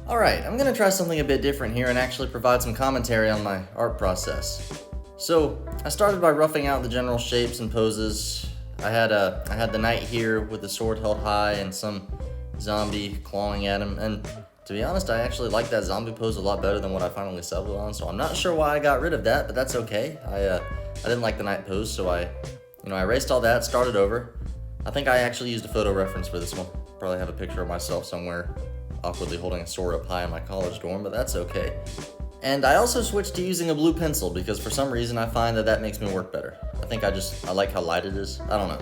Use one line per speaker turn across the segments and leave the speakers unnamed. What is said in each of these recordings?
Alright, I'm gonna try something a bit different here and actually provide some commentary on my art process. So, I started by roughing out the general shapes and poses. I had the knight here with the sword held high and some zombie clawing at him, and to be honest, I actually like that zombie pose a lot better than what I finally settled on, so I'm not sure why I got rid of that, but that's okay. I didn't like the knight pose, so I erased all that, started over. I think I actually used a photo reference for this one. Probably have a picture of myself somewhere awkwardly holding a sword up high in my college dorm, but that's okay. And I also switched to using a blue pencil because for some reason I find that makes me work better. I think I like how light it is. I don't know.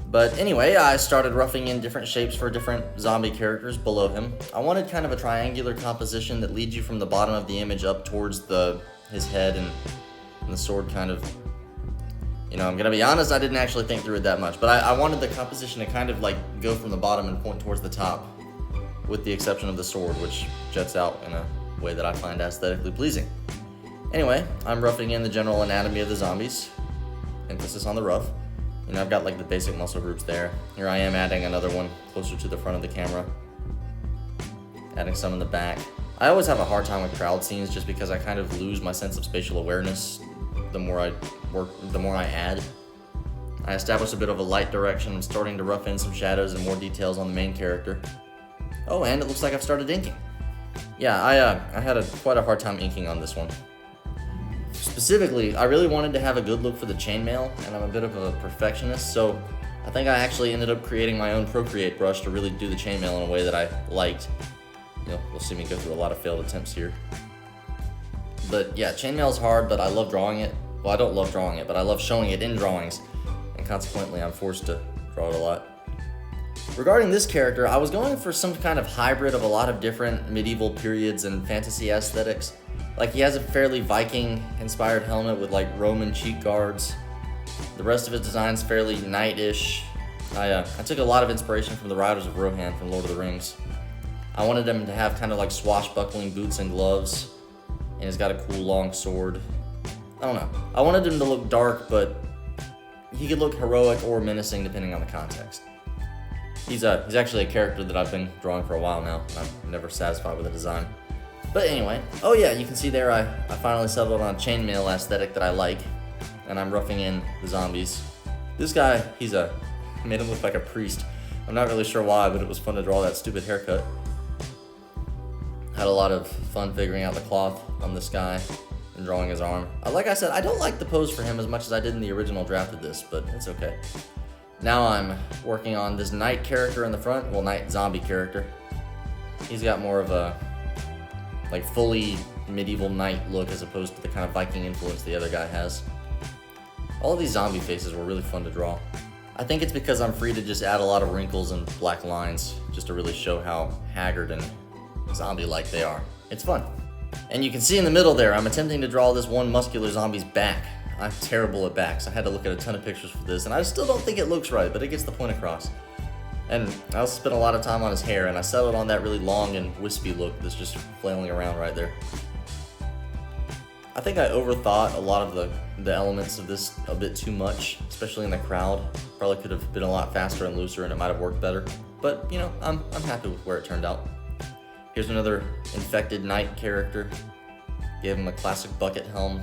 But anyway, I started roughing in different shapes for different zombie characters below him. I wanted kind of a triangular composition that leads you from the bottom of the image up towards his head and the sword kind of... I'm gonna be honest, I didn't actually think through it that much, but I wanted the composition to kind of like go from the bottom and point towards the top, with the exception of the sword, which jets out in a way that I find aesthetically pleasing. Anyway, I'm roughing in the general anatomy of the zombies. Emphasis on the rough. I've got like the basic muscle groups there. Here I am adding another one closer to the front of the camera. Adding some in the back. I always have a hard time with crowd scenes just because I kind of lose my sense of spatial awareness the more I add. I established a bit of a light direction. I'm starting to rough in some shadows and more details on the main character. Oh, and it looks like I've started inking. Yeah, I had quite a hard time inking on this one. Specifically, I really wanted to have a good look for the chainmail, and I'm a bit of a perfectionist, so I think I actually ended up creating my own Procreate brush to really do the chainmail in a way that I liked. You'll see me go through a lot of failed attempts here. But yeah, chainmail's hard, but I love drawing it. Well, I don't love drawing it, but I love showing it in drawings, and consequently I'm forced to draw it a lot. Regarding this character, I was going for some kind of hybrid of a lot of different medieval periods and fantasy aesthetics. Like, he has a fairly Viking-inspired helmet with like Roman cheek guards. The rest of his design's fairly knight-ish. I took a lot of inspiration from the Riders of Rohan from Lord of the Rings. I wanted him to have kind of like swashbuckling boots and gloves, and he's got a cool long sword. I don't know. I wanted him to look dark, but he could look heroic or menacing depending on the context. He's actually a character that I've been drawing for a while now, and I'm never satisfied with the design. But anyway, oh yeah, you can see there I finally settled on a chainmail aesthetic that I like, and I'm roughing in the zombies. This guy, I made him look like a priest. I'm not really sure why, but it was fun to draw that stupid haircut. Had a lot of fun figuring out the cloth on this guy and drawing his arm. Like I said, I don't like the pose for him as much as I did in the original draft of this, but it's okay. Now I'm working on this knight character in the front, well, knight zombie character. He's got more of a like fully medieval knight look as opposed to the kind of Viking influence the other guy has. All of these zombie faces were really fun to draw. I think it's because I'm free to just add a lot of wrinkles and black lines just to really show how haggard and zombie-like they are. It's fun. And you can see in the middle there, I'm attempting to draw this one muscular zombie's back. I'm terrible at backs. I had to look at a ton of pictures for this, and I still don't think it looks right, but it gets the point across. And I also spent a lot of time on his hair, and I settled on that really long and wispy look that's just flailing around right there. I think I overthought a lot of the elements of this a bit too much, especially in the crowd. Probably could have been a lot faster and looser, and it might have worked better. But, I'm happy with where it turned out. Here's another infected knight character. Gave him a classic bucket helm.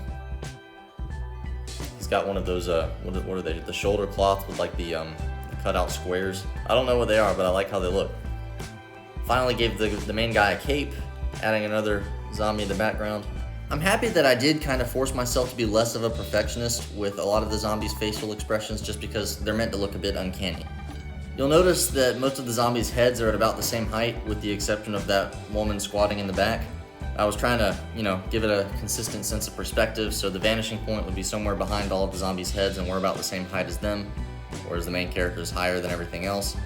He's got one of those, what are they? The shoulder cloth with like the cutout squares. I don't know what they are, but I like how they look. Finally gave the main guy a cape, adding another zombie in the background. I'm happy that I did kind of force myself to be less of a perfectionist with a lot of the zombies' facial expressions just because they're meant to look a bit uncanny. You'll notice that most of the zombies' heads are at about the same height, with the exception of that woman squatting in the back. I was trying to, give it a consistent sense of perspective, so the vanishing point would be somewhere behind all of the zombies' heads and we're about the same height as them, whereas the main character is higher than everything else.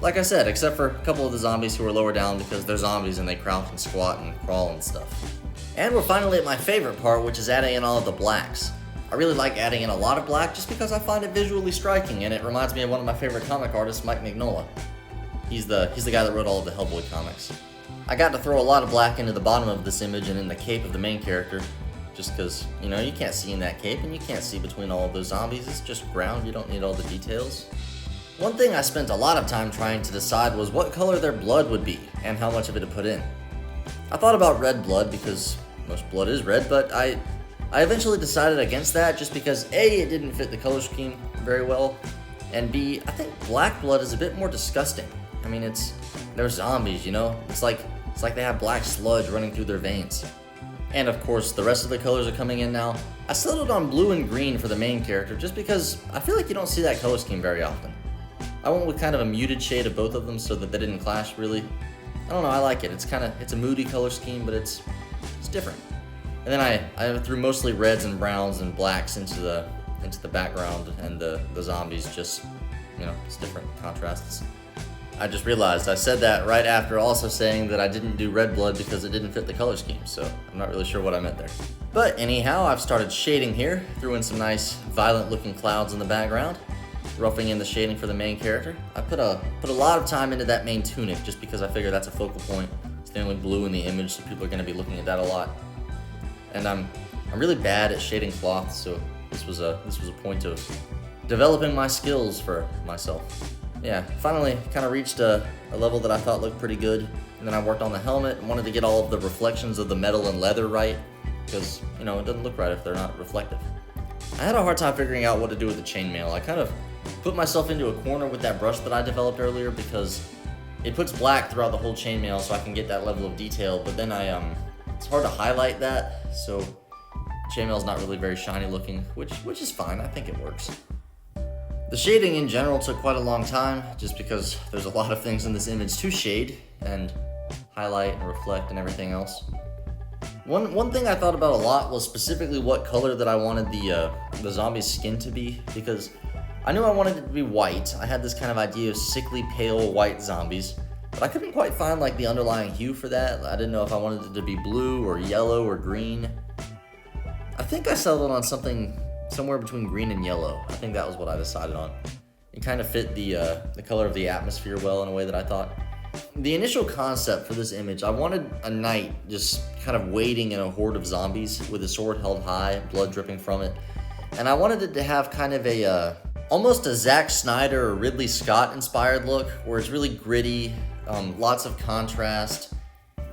Like I said, except for a couple of the zombies who are lower down because they're zombies and they crouch and squat and crawl and stuff. And we're finally at my favorite part, which is adding in all of the blacks. I really like adding in a lot of black just because I find it visually striking, and it reminds me of one of my favorite comic artists, Mike Mignola. He's the guy that wrote all of the Hellboy comics. I got to throw a lot of black into the bottom of this image and in the cape of the main character, just because, you can't see in that cape and you can't see between all of those zombies. It's just ground, you don't need all the details. One thing I spent a lot of time trying to decide was what color their blood would be and how much of it to put in. I thought about red blood because most blood is red, but I eventually decided against that just because A, it didn't fit the color scheme very well, and B, I think black blood is a bit more disgusting. I mean, they're zombies, you know? It's like they have black sludge running through their veins. And of course, the rest of the colors are coming in now. I settled on blue and green for the main character just because I feel like you don't see that color scheme very often. I went with kind of a muted shade of both of them so that they didn't clash really. I don't know, I like it. It's a moody color scheme, but it's different. And then I threw mostly reds and browns and blacks into the background, and the zombies just, you know, it's different contrasts. I just realized I said that right after also saying that I didn't do red blood because it didn't fit the color scheme, so I'm not really sure what I meant there. But anyhow, I've started shading here, threw in some nice violent looking clouds in the background, roughing in the shading for the main character. I put a lot of time into that main tunic just because I figure that's a focal point. It's the only blue in the image, so people are going to be looking at that a lot. And I'm really bad at shading cloth, so this was a point of developing my skills for myself. Yeah, finally kind of reached a level that I thought looked pretty good, and then I worked on the helmet and wanted to get all of the reflections of the metal and leather right, because, you know, it doesn't look right if they're not reflective. I had a hard time figuring out what to do with the chainmail. I kind of put myself into a corner with that brush that I developed earlier because it puts black throughout the whole chainmail so I can get that level of detail, but then it's hard to highlight that, so chainmail's not really very shiny looking, which is fine. I think it works. The shading in general took quite a long time just because there's a lot of things in this image to shade and highlight and reflect and everything else. One thing I thought about a lot was specifically what color that I wanted the zombie's skin to be, because I knew I wanted it to be white. I had this kind of idea of sickly pale white zombies, but I couldn't quite find like the underlying hue for that. I didn't know if I wanted it to be blue or yellow or green. I think I settled on something somewhere between green and yellow. I think that was what I decided on. It kind of fit the color of the atmosphere well in a way that I thought. The initial concept for this image, I wanted a knight just kind of waiting in a horde of zombies with his sword held high, blood dripping from it. And I wanted it to have kind of almost a Zack Snyder or Ridley Scott inspired look, where it's really gritty, lots of contrast,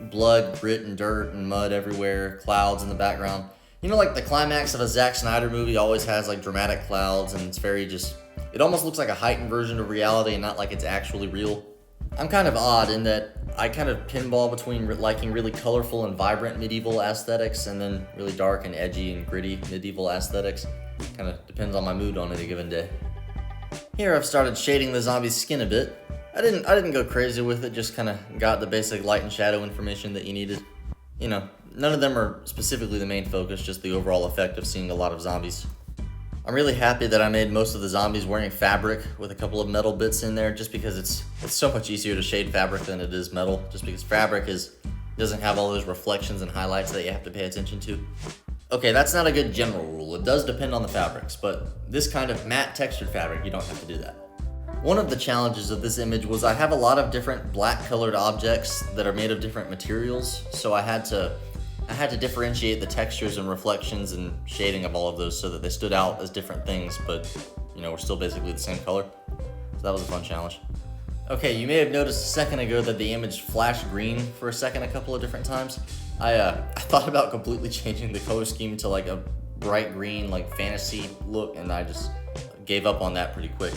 blood, grit, and dirt, and mud everywhere, clouds in the background. You know, like the climax of a Zack Snyder movie always has like dramatic clouds, and it's very it almost looks like a heightened version of reality and not like it's actually real. I'm kind of odd in that I kind of pinball between liking really colorful and vibrant medieval aesthetics and then really dark and edgy and gritty medieval aesthetics. Kind of depends on my mood on any given day. Here I've started shading the zombie's skin a bit. I didn't go crazy with it, just kind of got the basic light and shadow information that you needed. You know, none of them are specifically the main focus, just the overall effect of seeing a lot of zombies. I'm really happy that I made most of the zombies wearing fabric with a couple of metal bits in there, just because it's so much easier to shade fabric than it is metal, just because fabric doesn't have all those reflections and highlights that you have to pay attention to. Okay, that's not a good general rule. It does depend on the fabrics, but this kind of matte textured fabric, you don't have to do that. One of the challenges of this image was I have a lot of different black colored objects that are made of different materials, so I had to differentiate the textures and reflections and shading of all of those so that they stood out as different things, but, you know, we're still basically the same color. So that was a fun challenge. Okay, you may have noticed a second ago that the image flashed green for a second a couple of different times. I thought about completely changing the color scheme to like a bright green, like fantasy look, and I just gave up on that pretty quick.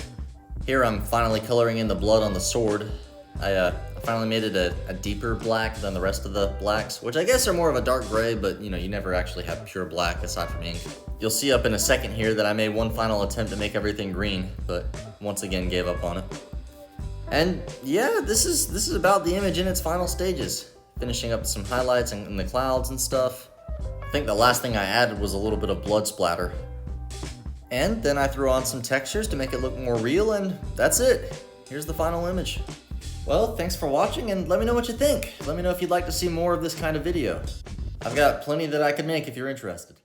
Here I'm finally coloring in the blood on the sword. I finally made it a deeper black than the rest of the blacks, which I guess are more of a dark gray, but you know, you never actually have pure black aside from ink. You'll see up in a second here that I made one final attempt to make everything green, but once again gave up on it. And yeah, this is about the image in its final stages. Finishing up some highlights and the clouds and stuff. I think the last thing I added was a little bit of blood splatter. And then I threw on some textures to make it look more real, and that's it. Here's the final image. Well, thanks for watching, and let me know what you think. Let me know if you'd like to see more of this kind of video. I've got plenty that I could make if you're interested.